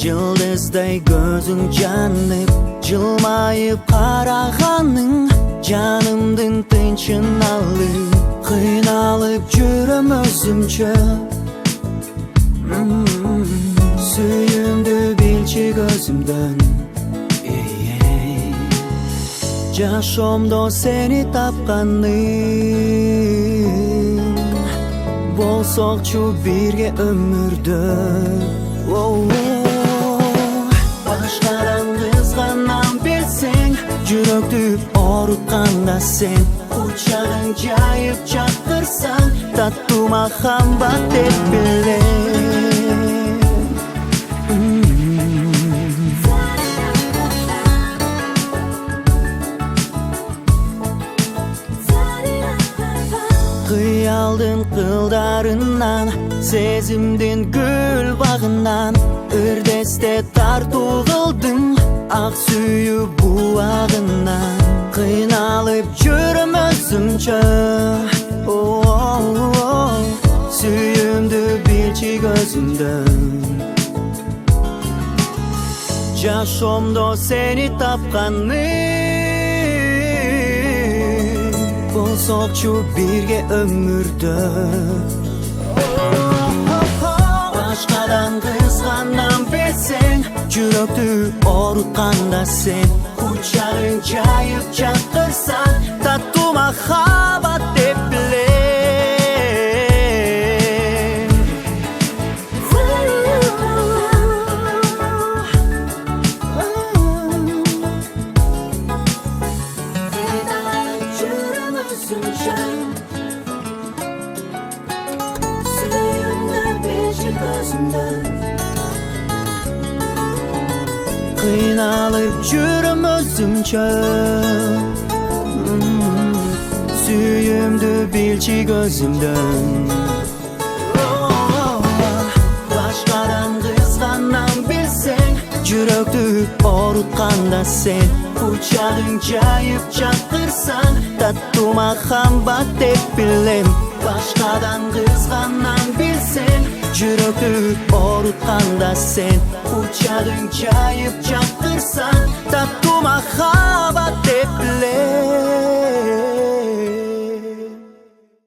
Yıldızday gözün janıp jılmayıp qaragaның janımdın tınçın alıp kıynalıp жүрөм özümçe Süyümdü bilçi gözümden Жашоомдо сени тапканым Болсокчу бирге өмүрдө Башкадан кызганам билсең Жүрөктү орутканда сен Кучагың жайып жатырсаң Таттуу махаббат деп билем Kıyaldın kıldarından, sezimdin gül bağından Ürdeste tartu kıldın, ak suyu buağından Kıynalıp жүрөм özümçe Süyümdü bilçi gözümden Жашоомдо seni tapkaным Болсокчу бирге өмүрдө Башкадан кызганам билсең Жүрөктү орутканда сен Кучагың жайып жатырсаң Таттуу махаббат деп билем Kıynalıp жүрөм özümçe Süyümdü bilçi gözümden Başkadan kızganam bilsең Жүрөктү орутканда сен Кучагың жайып жатырсаң Таттуу махаббат деп билем Başkadan kızganam bilsең Жүрөктү орутканда сен Кучагың жайып жатырсаң